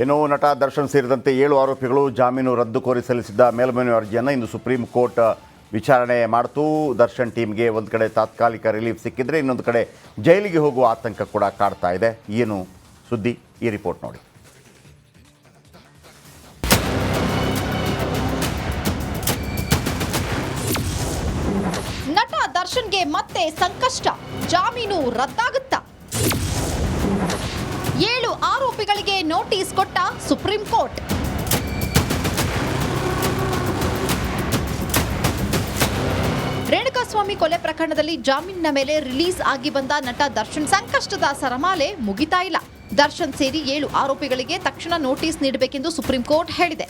ಇನ್ನು ನಟ ದರ್ಶನ್ ಸೇರಿದಂತೆ 7 ಆರೋಪಿಗಳು ಜಾಮೀನು ರದ್ದು ಕೋರಿ ಸಲ್ಲಿಸಿದ್ದ ಮೇಲ್ಮನವಿ ಅರ್ಜಿಯನ್ನು ಇಂದು ಸುಪ್ರೀಂ ಕೋರ್ಟ್ ವಿಚಾರಣೆ ಮಾಡಿತು. ದರ್ಶನ್ ಟೀಮ್ಗೆ ಒಂದು ಕಡೆ ತಾತ್ಕಾಲಿಕ ರಿಲೀಫ್ ಸಿಕ್ಕಿದ್ರೆ ಇನ್ನೊಂದು ಕಡೆ ಜೈಲಿಗೆ ಹೋಗುವ ಆತಂಕ ಕೂಡ ಕಾಡ್ತಾ ಇದೆ. ಏನು ಸುದ್ದಿ, ಈ ರಿಪೋರ್ಟ್ ನೋಡಿ. ನಟ ದರ್ಶನ್ಗೆ ಮತ್ತೆ ಸಂಕಷ್ಟ, ಜಾಮೀನು ರದ್ದಾಗುತ್ತಾ? 7 ಆರೋಪಿಗಳಿಗೆ ನೋಟಿಸ್ ಕೊಟ್ಟ ಸುಪ್ರೀಂ ಕೋರ್ಟ್. ರೇಣುಕಾಸ್ವಾಮಿ ಕೊಲೆ ಪ್ರಕರಣದಲ್ಲಿ ಜಾಮೀನಿನ ಮೇಲೆ ರಿಲೀಸ್ ಆಗಿ ಬಂದ ನಟ ದರ್ಶನ್ ಸಂಕಷ್ಟದ ಸರಮಾಲೆ ಮುಗಿತಾ ಇಲ್ಲ. ದರ್ಶನ್ ಸೇರಿ 7 ಆರೋಪಿಗಳಿಗೆ ತಕ್ಷಣ ನೋಟಿಸ್ ನೀಡಬೇಕೆಂದು ಸುಪ್ರೀಂ ಕೋರ್ಟ್ ಹೇಳಿದೆ.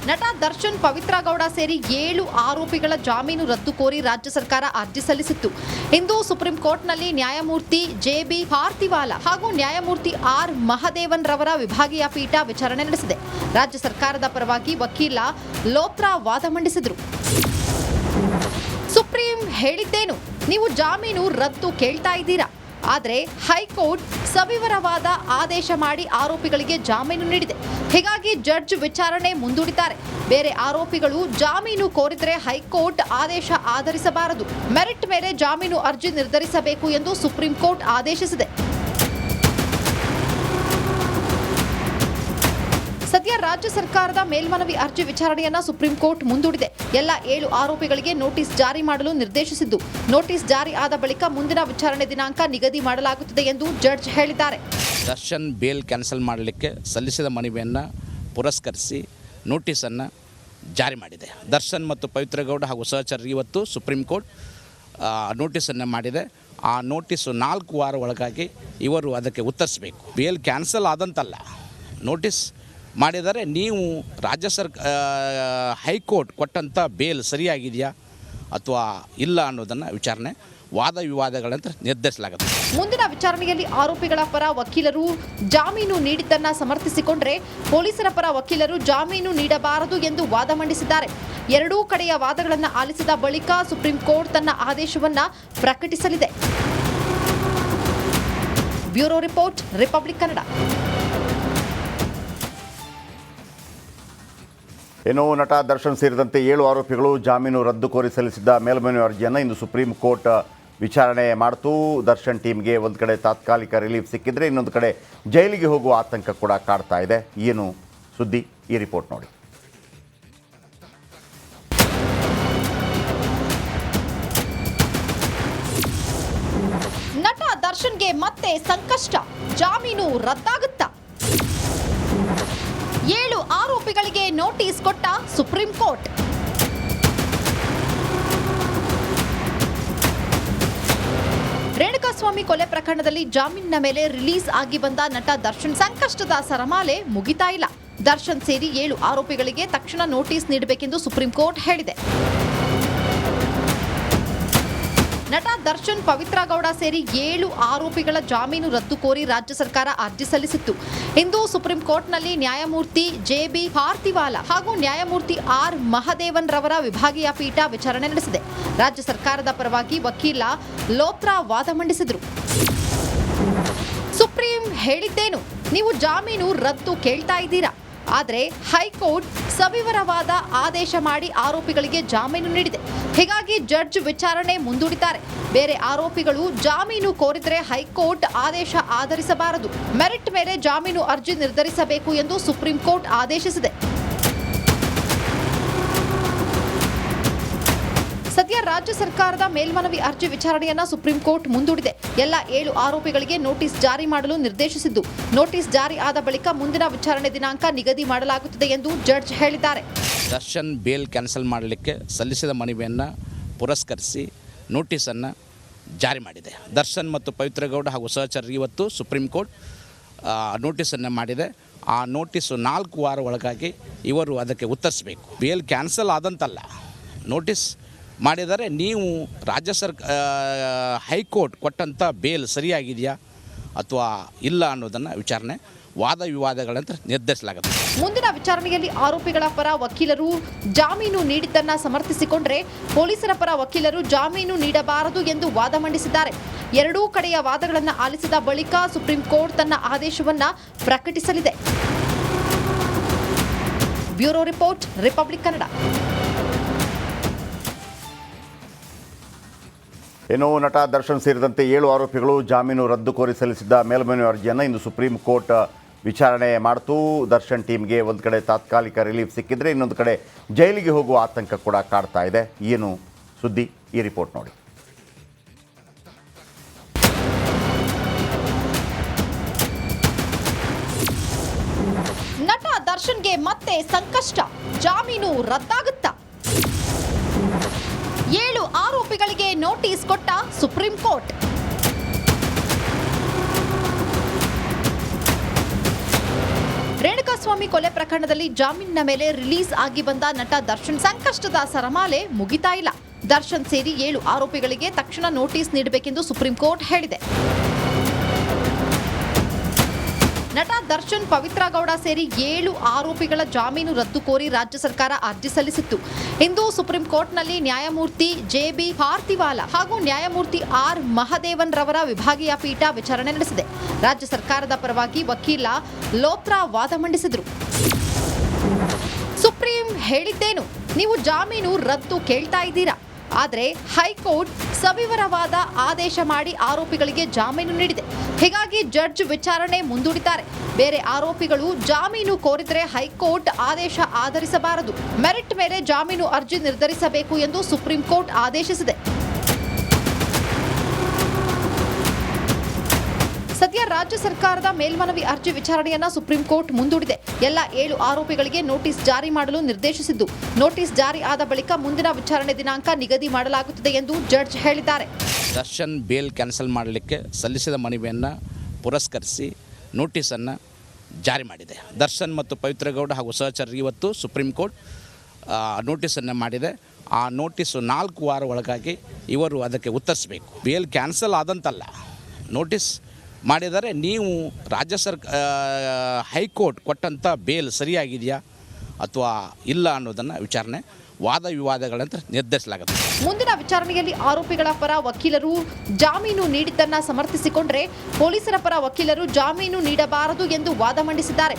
ನಟ ದರ್ಶನ್, ಪವಿತ್ರ ಗೌಡ ಸೇರಿ 7 ಆರೋಪಿಗಳ ಜಾಮೀನು ರದ್ದು ಕೋರಿ ರಾಜ್ಯ ಸರ್ಕಾರ ಅರ್ಜಿ ಸಲ್ಲಿಸಿತ್ತು. ಇಂದು ಸುಪ್ರೀಂ ಕೋರ್ಟ್ನಲ್ಲಿ ನ್ಯಾಯಮೂರ್ತಿ ಜೆ.ಬಿ. ಪಾರ್ಥಿವಾಲಾ ಹಾಗೂ ನ್ಯಾಯಮೂರ್ತಿ ಆರ್. ಮಹದೇವನ್ ರವರ ವಿಭಾಗೀಯ ಪೀಠ ವಿಚಾರಣೆ ನಡೆಸಿದೆ. ರಾಜ್ಯ ಸರ್ಕಾರದ ಪರವಾಗಿ ವಕೀಲ ಲೋತ್ರಾ ವಾದ ಮಂಡಿಸಿದರು. ಸುಪ್ರೀಂ ಹೇಳಿದ್ದೇನು, ನೀವು ಜಾಮೀನು ರದ್ದು ಕೇಳ್ತಾ ಇದ್ದೀರಾ, ಆದರೆ ಹೈಕೋರ್ಟ್ ಸವಿವರವಾದ ಆದೇಶ ಮಾಡಿ ಆರೋಪಿಗಳಿಗೆ ಜಾಮೀನು ನೀಡಿದೆ. ಹೀಗಾಗಿ ಜಡ್ಜ್ ವಿಚಾರಣೆ ಮುಂದೂಡಿದ್ದಾರೆ. ಬೇರೆ ಆರೋಪಿಗಳು ಜಾಮೀನು ಕೋರಿದರೆ ಹೈಕೋರ್ಟ್ ಆದೇಶ ಆಧರಿಸಬಾರದು, ಮೆರಿಟ್ ಮೇಲೆ ಜಾಮೀನು ಅರ್ಜಿ ನಿರ್ಧರಿಸಬೇಕು ಎಂದು ಸುಪ್ರೀಂ ಕೋರ್ಟ್ ಆದೇಶಿಸಿದೆ. ಸದ್ಯ ರಾಜ್ಯ ಸರ್ಕಾರದ ಮೇಲ್ಮನವಿ ಅರ್ಜಿ ವಿಚಾರಣೆಯನ್ನ ಸುಪ್ರೀಂ ಕೋರ್ಟ್ ಮುಂದೂಡಿದೆ. ಎಲ್ಲ 7 ಆರೋಪಿಗಳಿಗೆ ನೋಟಿಸ್ ಜಾರಿ ಮಾಡಲು ನಿರ್ದೇಶಿಸಿದ್ದು, ನೋಟಿಸ್ ಜಾರಿ ಆದ ಬಳಿಕ ಮುಂದಿನ ವಿಚಾರಣೆ ದಿನಾಂಕ ನಿಗದಿ ಮಾಡಲಾಗುತ್ತದೆ ಎಂದು ಜಡ್ಜ್ ಹೇಳಿದ್ದಾರೆ. ದರ್ಶನ್ ಬೇಲ್ ಕ್ಯಾನ್ಸಲ್ ಮಾಡಲಿಕ್ಕೆ ಸಲ್ಲಿಸಿದ ಮನವಿಯನ್ನು ಪುರಸ್ಕರಿಸಿ ನೋಟಿಸನ್ನು ಜಾರಿ ಮಾಡಿದೆ. ದರ್ಶನ್ ಮತ್ತು ಪವಿತ್ರ ಗೌಡ ಹಾಗೂ ಸಹಚರರಿಗೆ ಇವತ್ತು ಸುಪ್ರೀಂ ಕೋರ್ಟ್ ನೋಟಿಸನ್ನು ಮಾಡಿದೆ. ಆ ನೋಟಿಸು 4 ವಾರ ಒಳಗಾಗಿ ಇವರು ಅದಕ್ಕೆ ಉತ್ತರಿಸಬೇಕು. ಬೇಲ್ ಕ್ಯಾನ್ಸಲ್ ಆದಂತಲ್ಲ, ನೋಟಿಸ್ ಮಾಡಿದರೆ ನೀವು ರಾಜ್ಯ ಹೈಕೋರ್ಟ್ ಕೊಟ್ಟಂಥ ಬೇಲ್ ಸರಿಯಾಗಿದೆಯಾ ಅಥವಾ ಇಲ್ಲ ಅನ್ನೋದನ್ನು ವಿಚಾರಣೆ ವಾದ ವಿವಾದಗಳಂತ ನಿರ್ಧರಿಸಲಾಗುತ್ತೆ. ಮುಂದಿನ ವಿಚಾರಣೆಯಲ್ಲಿ ಆರೋಪಿಗಳ ಪರ ವಕೀಲರು ಜಾಮೀನು ನೀಡಿದ್ದನ್ನು ಸಮರ್ಥಿಸಿಕೊಂಡರೆ ಪೊಲೀಸರ ಪರ ವಕೀಲರು ಜಾಮೀನು ನೀಡಬಾರದು ಎಂದು ವಾದ ಮಂಡಿಸಿದ್ದಾರೆ. ಎರಡೂ ಕಡೆಯ ವಾದಗಳನ್ನು ಆಲಿಸಿದ ಬಳಿಕ ಸುಪ್ರೀಂ ಕೋರ್ಟ್ ತನ್ನ ಆದೇಶವನ್ನು ಪ್ರಕಟಿಸಲಿದೆ. Bureau report, republic Kannada. ಇನ್ನು ನಟ ದರ್ಶನ್ ಸೇರಿದಂತೆ 7 ಆರೋಪಿಗಳು ಜಾಮೀನು ರದ್ದು ಕೋರಿ ಸಲ್ಲಿಸಿದ್ದ ಮೇಲ್ಮನವಿ ಅರ್ಜಿಯನ್ನು ಇಂದು ಸುಪ್ರೀಂ ಕೋರ್ಟ್ ವಿಚಾರಣೆ ಮಾಡಿತು. ದರ್ಶನ್ ಟೀಮ್ಗೆ ಒಂದು ಕಡೆ ತಾತ್ಕಾಲಿಕ ರಿಲೀಫ್ ಸಿಕ್ಕಿದ್ರೆ ಇನ್ನೊಂದು ಕಡೆ ಜೈಲಿಗೆ ಹೋಗುವ ಆತಂಕ ಕೂಡ ಕಾಡ್ತಾ ಇದೆ. ಏನು ಸುದ್ದಿ, ಈ ರಿಪೋರ್ಟ್ ನೋಡಿ. ನಟ ದರ್ಶನ್ಗೆ ಮತ್ತೆ ಸಂಕಷ್ಟ, ಜಾಮೀನು ರದ್ದಾಗುತ್ತಾ? 7 ಆರೋಪಿಗಳಿಗೆ ನೋಟಿಸ್ ಕೊಟ್ಟ ಸುಪ್ರೀಂ ಕೋರ್ಟ್. ರೇಣುಕಾಸ್ವಾಮಿ ಕೊಲೆ ಪ್ರಕರಣದಲ್ಲಿ ಜಾಮೀನಿನ ಮೇಲೆ ರಿಲೀಸ್ ಆಗಿ ಬಂದ ನಟ ದರ್ಶನ್ ಸಂಕಷ್ಟದ ಸರಮಾಲೆ ಮುಗಿತಾ ಇಲ್ಲ. ದರ್ಶನ್ ಸೇರಿ 7 ಆರೋಪಿಗಳಿಗೆ ತಕ್ಷಣ ನೋಟಿಸ್ ನೀಡಬೇಕೆಂದು ಸುಪ್ರೀಂ ಕೋರ್ಟ್ ಹೇಳಿದೆ. ನಟ ದರ್ಶನ್, ಪವಿತ್ರ ಗೌಡ ಸೇರಿ 7 ಆರೋಪಿಗಳ ಜಾಮೀನು ರದ್ದು ಕೋರಿ ರಾಜ್ಯ ಸರ್ಕಾರ ಅರ್ಜಿ ಸಲ್ಲಿಸಿತ್ತು. ಇಂದು ಸುಪ್ರೀಂ ಕೋರ್ಟ್ನಲ್ಲಿ ನ್ಯಾಯಮೂರ್ತಿ ಜೆ.ಬಿ. ಪಾರ್ಥಿವಾಲಾ ಹಾಗೂ ನ್ಯಾಯಮೂರ್ತಿ ಆರ್. ಮಹದೇವನ್ ರವರ ವಿಭಾಗೀಯ ಪೀಠ ವಿಚಾರಣೆ ನಡೆಸಿದೆ. ರಾಜ್ಯ ಸರ್ಕಾರದ ಪರವಾಗಿ ವಕೀಲ ಲೋತ್ರಾ ವಾದ ಮಂಡಿಸಿದರು. ಸುಪ್ರೀಂ ಹೇಳಿದ್ದೇನು, ನೀವು ಜಾಮೀನು ರದ್ದು ಕೇಳ್ತಾ ಇದ್ದೀರಾ, ಆದರೆ ಹೈಕೋರ್ಟ್ ಸವಿವರವಾದ ಆದೇಶ ಮಾಡಿ ಆರೋಪಿಗಳಿಗೆ ಜಾಮೀನು ನೀಡಿದೆ. ಹೀಗಾಗಿ ಜಡ್ಜ್ ವಿಚಾರಣೆ ಮುಂದೂಡಿದ್ದಾರೆ. ಬೇರೆ ಆರೋಪಿಗಳು ಜಾಮೀನು ಕೋರಿದರೆ ಹೈಕೋರ್ಟ್ ಆದೇಶ ಆಧರಿಸಬಾರದು, ಮೆರಿಟ್ ಮೇಲೆ ಜಾಮೀನು ಅರ್ಜಿ ನಿರ್ಧರಿಸಬೇಕು ಎಂದು ಸುಪ್ರೀಂ ಕೋರ್ಟ್ ಆದೇಶಿಸಿದೆ. ಸದ್ಯ ರಾಜ್ಯ ಸರ್ಕಾರದ ಮೇಲ್ಮನವಿ ಅರ್ಜಿ ವಿಚಾರಣೆಯನ್ನ ಸುಪ್ರೀಂ ಕೋರ್ಟ್ ಮುಂದೂಡಿದೆ. ಎಲ್ಲ 7 ಆರೋಪಿಗಳಿಗೆ ನೋಟಿಸ್ ಜಾರಿ ಮಾಡಲು ನಿರ್ದೇಶಿಸಿದ್ದು, ನೋಟಿಸ್ ಜಾರಿ ಆದ ಬಳಿಕ ಮುಂದಿನ ವಿಚಾರಣೆ ದಿನಾಂಕ ನಿಗದಿ ಮಾಡಲಾಗುತ್ತದೆ ಎಂದು ಜಡ್ಜ್ ಹೇಳಿದ್ದಾರೆ. ದರ್ಶನ್ ಬೇಲ್ ಕ್ಯಾನ್ಸಲ್ ಮಾಡಲಿಕ್ಕೆ ಸಲ್ಲಿಸಿದ ಮನವಿಯನ್ನು ಪುರಸ್ಕರಿಸಿ ನೋಟಿಸನ್ನು ಜಾರಿ ಮಾಡಿದೆ. ದರ್ಶನ್ ಮತ್ತು ಪವಿತ್ರ ಗೌಡ ಹಾಗೂ ಸಹಚರರಿಗೆ ಇವತ್ತು ಸುಪ್ರೀಂ ಕೋರ್ಟ್ ನೋಟಿಸನ್ನು ಮಾಡಿದೆ. ಆ ನೋಟಿಸು 4 ವಾರ ಒಳಗಾಗಿ ಇವರು ಅದಕ್ಕೆ ಉತ್ತರಿಸಬೇಕು. ಬೇಲ್ ಕ್ಯಾನ್ಸಲ್ ಆದಂತಲ್ಲ, ನೋಟಿಸ್ ಮಾಡಿದರೆ ನೀವು ರಾಜ್ಯ ಹೈಕೋರ್ಟ್ ಕೊಟ್ಟಂಥ ಬೇಲ್ ಸರಿಯಾಗಿದೆಯಾ ಅಥವಾ ಇಲ್ಲ ಅನ್ನೋದನ್ನು ವಿಚಾರಣೆ ವಾದ ವಿವಾದಗಳಂತ ನಿರ್ಧರಿಸಲಾಗುತ್ತೆ. ಮುಂದಿನ ವಿಚಾರಣೆಯಲ್ಲಿ ಆರೋಪಿಗಳ ಪರ ವಕೀಲರು ಜಾಮೀನು ನೀಡಿದ್ದನ್ನು ಸಮರ್ಥಿಸಿಕೊಂಡರೆ ಪೊಲೀಸರ ಪರ ವಕೀಲರು ಜಾಮೀನು ನೀಡಬಾರದು ಎಂದು ವಾದ ಮಂಡಿಸಿದ್ದಾರೆ. ಎರಡೂ ಕಡೆಯ ವಾದಗಳನ್ನು ಆಲಿಸಿದ ಬಳಿಕ ಸುಪ್ರೀಂ ಕೋರ್ಟ್ ತನ್ನ ಆದೇಶವನ್ನ ಪ್ರಕಟಿಸಲಿದೆ. Bureau report, republic Kannada. ಇನ್ನು ನಟ ದರ್ಶನ್ ಸೇರಿದಂತೆ 7 ಆರೋಪಿಗಳು ಜಾಮೀನು ರದ್ದು ಕೋರಿ ಸಲ್ಲಿಸಿದ್ದ ಮೇಲ್ಮನವಿ ಅರ್ಜಿಯನ್ನು ಇಂದು ಸುಪ್ರೀಂ ಕೋರ್ಟ್ ವಿಚಾರಣೆ ಮಾಡ್ತು. ದರ್ಶನ್ ಟೀಮ್ಗೆ ಒಂದು ಕಡೆ ತಾತ್ಕಾಲಿಕ ರಿಲೀಫ್ ಸಿಕ್ಕಿದ್ರೆ ಇನ್ನೊಂದು ಕಡೆ ಜೈಲಿಗೆ ಹೋಗುವ ಆತಂಕ ಕೂಡ ಕಾಡ್ತಾ ಇದೆ. ಏನು ಸುದ್ದಿ, ಈ ರಿಪೋರ್ಟ್ ನೋಡಿ. ನಟ ದರ್ಶನ್ಗೆ ಮತ್ತೆ ಸಂಕಷ್ಟ, ಜಾಮೀನು ರದ್ದಾಗುತ್ತಾ? 7 ಆರೋಪಿಗಳಿಗೆ ನೋಟಿಸ್ ಕೊಟ್ಟ ಸುಪ್ರೀಂ ಕೋರ್ಟ್. ರೇಣುಕಾಸ್ವಾಮಿ ಕೊಲೆ ಪ್ರಕರಣದಲ್ಲಿ ಜಾಮೀನಿನ ಮೇಲೆ ರಿಲೀಸ್ ಆಗಿ ಬಂದ ನಟ ದರ್ಶನ್ ಸಂಕಷ್ಟದ ಸರಮಾಲೆ ಮುಗಿತಾ ಇಲ್ಲ. ದರ್ಶನ್ ಸೇರಿ 7 ಆರೋಪಿಗಳಿಗೆ ತಕ್ಷಣ ನೋಟಿಸ್ ನೀಡಬೇಕೆಂದು ಸುಪ್ರೀಂ ಕೋರ್ಟ್ ಹೇಳಿದೆ. ನಟ ದರ್ಶನ್, ಪವಿತ್ರ ಗೌಡ ಸೇರಿ 7 ಆರೋಪಿಗಳ ಜಾಮೀನು ರದ್ದು ಕೋರಿ ರಾಜ್ಯ ಸರ್ಕಾರ ಅರ್ಜಿ ಸಲ್ಲಿಸಿತ್ತು. ಇಂದು ಸುಪ್ರೀಂ ಕೋರ್ಟ್ನಲ್ಲಿ ನ್ಯಾಯಮೂರ್ತಿ ಜೆ.ಬಿ. ಪಾರ್ತಿವಾಲ ಹಾಗೂ ನ್ಯಾಯಮೂರ್ತಿ ಆರ್. ಮಹದೇವನ್ ರವರ ವಿಭಾಗೀಯ ಪೀಠ ವಿಚಾರಣೆ ನಡೆಸಿದೆ. ರಾಜ್ಯ ಸರ್ಕಾರದ ಪರವಾಗಿ ವಕೀಲ ಲೋತ್ರಾ ವಾದ ಮಂಡಿಸಿದರು. ಸುಪ್ರೀಂ ಹೇಳಿದ್ದೇನು, ನೀವು ಜಾಮೀನು ರದ್ದು ಕೇಳ್ತಾ ಇದ್ದೀರಾ, ಆದರೆ ಹೈಕೋರ್ಟ್ ಸವಿವರವಾದ ಆದೇಶ ಮಾಡಿ ಆರೋಪಿಗಳಿಗೆ ಜಾಮೀನು ನೀಡಿದೆ. ಹೀಗಾಗಿ ಜಡ್ಜ್ ವಿಚಾರಣೆ ಮುಂದೂಡಿದ್ದಾರೆ. ಬೇರೆ ಆರೋಪಿಗಳು ಜಾಮೀನು ಕೋರಿದರೆ ಹೈಕೋರ್ಟ್ ಆದೇಶ ಆಧರಿಸಬಾರದು, ಮೆರಿಟ್ ಮೇಲೆ ಜಾಮೀನು ಅರ್ಜಿ ನಿರ್ಧರಿಸಬೇಕು ಎಂದು ಸುಪ್ರೀಂ ಕೋರ್ಟ್ ಆದೇಶಿಸಿದೆ. ಸದ್ಯ ರಾಜ್ಯ ಸರ್ಕಾರದ ಮೇಲ್ಮನವಿ ಅರ್ಜಿ ವಿಚಾರಣೆಯನ್ನ ಸುಪ್ರೀಂ ಕೋರ್ಟ್ ಮುಂದೂಡಿದೆ. ಎಲ್ಲ 7 ಆರೋಪಿಗಳಿಗೆ ನೋಟಿಸ್ ಜಾರಿ ಮಾಡಲು ನಿರ್ದೇಶಿಸಿದ್ದು, ನೋಟಿಸ್ ಜಾರಿ ಆದ ಬಳಿಕ ಮುಂದಿನ ವಿಚಾರಣೆ ದಿನಾಂಕ ನಿಗದಿ ಮಾಡಲಾಗುತ್ತದೆ ಎಂದು ಜಡ್ಜ್ ಹೇಳಿದ್ದಾರೆ. ದರ್ಶನ್ ಬೇಲ್ ಕ್ಯಾನ್ಸಲ್ ಮಾಡಲಿಕ್ಕೆ ಸಲ್ಲಿಸಿದ ಮನವಿಯನ್ನು ಪುರಸ್ಕರಿಸಿ ನೋಟಿಸನ್ನು ಜಾರಿ ಮಾಡಿದೆ. ದರ್ಶನ್ ಮತ್ತು ಪವಿತ್ರ ಗೌಡ ಹಾಗೂ ಸಹಚರರಿಗೆ ಇವತ್ತು ಸುಪ್ರೀಂ ಕೋರ್ಟ್ ನೋಟಿಸನ್ನು ಮಾಡಿದೆ. ಆ ನೋಟಿಸು 4 ವಾರ ಒಳಗಾಗಿ ಇವರು ಅದಕ್ಕೆ ಉತ್ತರಿಸಬೇಕು. ಬೇಲ್ ಕ್ಯಾನ್ಸಲ್ ಆದಂತಲ್ಲ, ನೋಟಿಸ್ ಮಾಡಿದರೆ ನೀವು ರಾಜ್ಯ ಹೈಕೋರ್ಟ್ ಕೊಟ್ಟಂಥ ಬೇಲ್ ಸರಿಯಾಗಿದೆಯಾ ಅಥವಾ ಇಲ್ಲ ಅನ್ನೋದನ್ನು ವಿಚಾರಣೆ ವಾದ ವಿವಾದಗಳಂತ ನಿರ್ಧರಿಸಲಾಗುತ್ತೆ. ಮುಂದಿನ ವಿಚಾರಣೆಯಲ್ಲಿ ಆರೋಪಿಗಳ ಪರ ವಕೀಲರು ಜಾಮೀನು ನೀಡಿದ್ದನ್ನು ಸಮರ್ಥಿಸಿಕೊಂಡರೆ, ಪೊಲೀಸರ ಪರ ವಕೀಲರು ಜಾಮೀನು ನೀಡಬಾರದು ಎಂದು ವಾದ ಮಂಡಿಸಿದ್ದಾರೆ.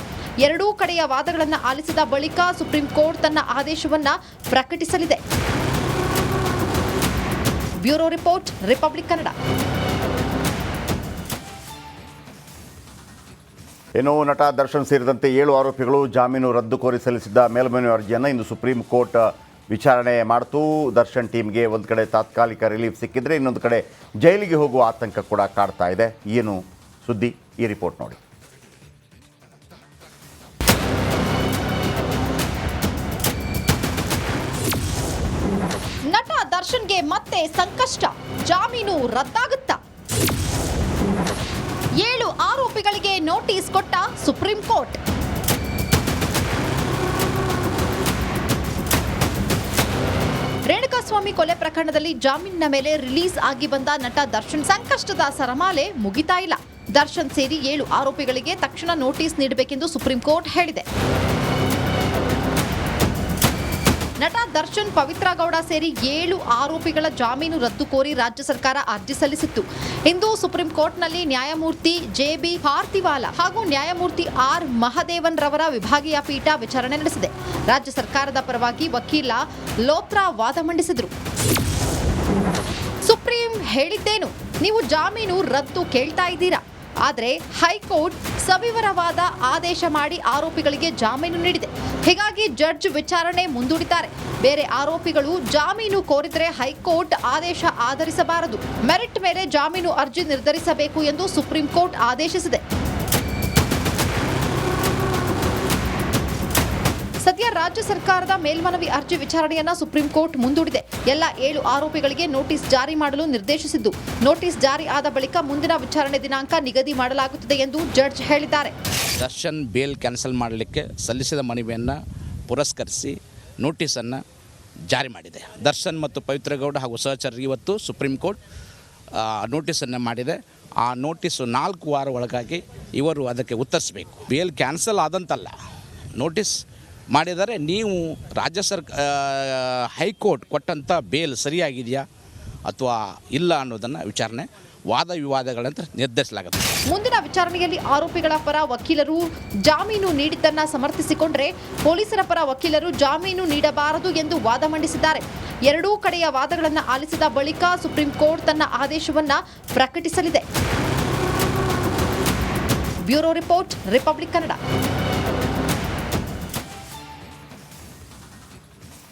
ಎರಡೂ ಕಡೆಯ ವಾದಗಳನ್ನು ಆಲಿಸಿದ ಬಳಿಕ ಸುಪ್ರೀಂ ಕೋರ್ಟ್ ತನ್ನ ಆದೇಶವನ್ನ ಪ್ರಕಟಿಸಲಿದೆ. Bureau report, republic Kannada. ಇನ್ನು ನಟ ದರ್ಶನ್ ಸೇರಿದಂತೆ 7 ಆರೋಪಿಗಳು ಜಾಮೀನು ರದ್ದು ಕೋರಿ ಸಲ್ಲಿಸಿದ್ದ ಮೇಲ್ಮನವಿ ಅರ್ಜಿಯನ್ನು ಇಂದು ಸುಪ್ರೀಂ ಕೋರ್ಟ್ ವಿಚಾರಣೆ ಮಾಡ್ತು. ದರ್ಶನ್ ಟೀಮ್ಗೆ ಒಂದು ಕಡೆ ತಾತ್ಕಾಲಿಕ ರಿಲೀಫ್ ಸಿಕ್ಕಿದ್ರೆ ಇನ್ನೊಂದು ಕಡೆ ಜೈಲಿಗೆ ಹೋಗುವ ಆತಂಕ ಕೂಡ ಕಾಡ್ತಾ ಇದೆ. ಏನು ಸುದ್ದಿ, ಈ ರಿಪೋರ್ಟ್ ನೋಡಿ. ನಟ ದರ್ಶನ್ಗೆ ಮತ್ತೆ ಸಂಕಷ್ಟ, ಜಾಮೀನು ರದ್ದಾಗುತ್ತಾ? 7 ಆರೋಪಿಗಳಿಗೆ ನೋಟಿಸ್ ಕೊಟ್ಟ ಸುಪ್ರೀಂ ಕೋರ್ಟ್. ರೇಣುಕಾಸ್ವಾಮಿ ಕೊಲೆ ಪ್ರಕರಣದಲ್ಲಿ ಜಾಮೀನಿನ ಮೇಲೆ ರಿಲೀಸ್ ಆಗಿ ಬಂದ ನಟ ದರ್ಶನ್ ಸಂಕಷ್ಟದ ಸರಮಾಲೆ ಮುಗಿತಾ ಇಲ್ಲ. ದರ್ಶನ್ ಸೇರಿ 7 ಆರೋಪಿಗಳಿಗೆ ತಕ್ಷಣ ನೋಟಿಸ್ ನೀಡಬೇಕೆಂದು ಸುಪ್ರೀಂ ಕೋರ್ಟ್ ಹೇಳಿದೆ. ನಟ ದರ್ಶನ್, ಪವಿತ್ರ ಗೌಡ ಸೇರಿ 7 ಆರೋಪಿಗಳ ಜಾಮೀನು ರದ್ದು ಕೋರಿ ರಾಜ್ಯ ಸರ್ಕಾರ ಅರ್ಜಿ ಸಲ್ಲಿಸಿತ್ತು. ಇಂದು ಸುಪ್ರೀಂ ಕೋರ್ಟ್ನಲ್ಲಿ ನ್ಯಾಯಮೂರ್ತಿ ಜೆ.ಬಿ. ಪಾರ್ತಿವಾಲ ಹಾಗೂ ನ್ಯಾಯಮೂರ್ತಿ ಆರ್. ಮಹದೇವನ್ ರವರ ವಿಭಾಗೀಯ ಪೀಠ ವಿಚಾರಣೆ ನಡೆಸಿದೆ. ರಾಜ್ಯ ಸರ್ಕಾರದ ಪರವಾಗಿ ವಕೀಲ ಲೋತ್ರಾ ವಾದ ಮಂಡಿಸಿದರು. ಸುಪ್ರೀಂ ಹೇಳಿದ್ದೇನು, ನೀವು ಜಾಮೀನು ರದ್ದು ಕೇಳ್ತಾ ಇದ್ದೀರಾ, ಆದರೆ ಹೈಕೋರ್ಟ್ ಸವಿವರವಾದ ಆದೇಶ ಮಾಡಿ ಆರೋಪಿಗಳಿಗೆ ಜಾಮೀನು ನೀಡಿದೆ. ಹೀಗಾಗಿ ಜಡ್ಜ್ ವಿಚಾರಣೆ ಮುಂದೂಡಿದ್ದಾರೆ. ಬೇರೆ ಆರೋಪಿಗಳು ಜಾಮೀನು ಕೋರಿದರೆ ಹೈಕೋರ್ಟ್ ಆದೇಶ ಆಧರಿಸಬಾರದು, ಮೆರಿಟ್ ಮೇಲೆ ಜಾಮೀನು ಅರ್ಜಿ ನಿರ್ಧರಿಸಬೇಕು ಎಂದು ಸುಪ್ರೀಂ ಕೋರ್ಟ್ ಆದೇಶಿಸಿದೆ. ಸದ್ಯ ರಾಜ್ಯ ಸರ್ಕಾರದ ಮೇಲ್ಮನವಿ ಅರ್ಜಿ ವಿಚಾರಣೆಯನ್ನ ಸುಪ್ರೀಂ ಕೋರ್ಟ್ ಮುಂದೂಡಿದೆ. ಎಲ್ಲ 7 ಆರೋಪಿಗಳಿಗೆ ನೋಟಿಸ್ ಜಾರಿ ಮಾಡಲು ನಿರ್ದೇಶಿಸಿದ್ದು, ನೋಟಿಸ್ ಜಾರಿ ಆದ ಬಳಿಕ ಮುಂದಿನ ವಿಚಾರಣೆ ದಿನಾಂಕ ನಿಗದಿ ಮಾಡಲಾಗುತ್ತದೆ ಎಂದು ಜಡ್ಜ್ ಹೇಳಿದ್ದಾರೆ. ದರ್ಶನ್ ಬೇಲ್ ಕ್ಯಾನ್ಸಲ್ ಮಾಡಲಿಕ್ಕೆ ಸಲ್ಲಿಸಿದ ಮನವಿಯನ್ನು ಪುರಸ್ಕರಿಸಿ ನೋಟಿಸನ್ನು ಜಾರಿ ಮಾಡಿದೆ. ದರ್ಶನ್ ಮತ್ತು ಪವಿತ್ರ ಗೌಡ ಹಾಗೂ ಸಹಚರರಿಗೆ ಇವತ್ತು ಸುಪ್ರೀಂ ಕೋರ್ಟ್ ನೋಟಿಸನ್ನು ಮಾಡಿದೆ. ಆ ನೋಟಿಸು 4 ವಾರ ಒಳಗಾಗಿ ಇವರು ಅದಕ್ಕೆ ಉತ್ತರಿಸಬೇಕು. ಬೇಲ್ ಕ್ಯಾನ್ಸಲ್ ಆದಂತಲ್ಲ, ನೋಟಿಸ್ ಮಾಡಿದರೆ ನೀವು ರಾಜ್ಯ ಹೈಕೋರ್ಟ್ ಕೊಟ್ಟಂಥ ಬೇಲ್ ಸರಿಯಾಗಿದೆಯಾ ಅಥವಾ ಇಲ್ಲ ಅನ್ನೋದನ್ನು ವಿಚಾರಣೆ ವಾದ ವಿವಾದಗಳಂತ ನಿರ್ಧರಿಸಲಾಗುತ್ತೆ. ಮುಂದಿನ ವಿಚಾರಣೆಯಲ್ಲಿ ಆರೋಪಿಗಳ ಪರ ವಕೀಲರು ಜಾಮೀನು ನೀಡಿದ್ದನ್ನ ಸಮರ್ಥಿಸಿಕೊಂಡ್ರೆ ಪೊಲೀಸರ ಪರ ವಕೀಲರು ಜಾಮೀನು ನೀಡಬಾರದು ಎಂದು ವಾದ ಮಂಡಿಸಿದ್ದಾರೆ. ಎರಡೂ ಕಡೆಯ ವಾದಗಳನ್ನು ಆಲಿಸಿದ ಬಳಿಕ ಸುಪ್ರೀಂ ಕೋರ್ಟ್ ತನ್ನ ಆದೇಶವನ್ನ ಪ್ರಕಟಿಸಲಿದೆ. Bureau report, republic Kannada.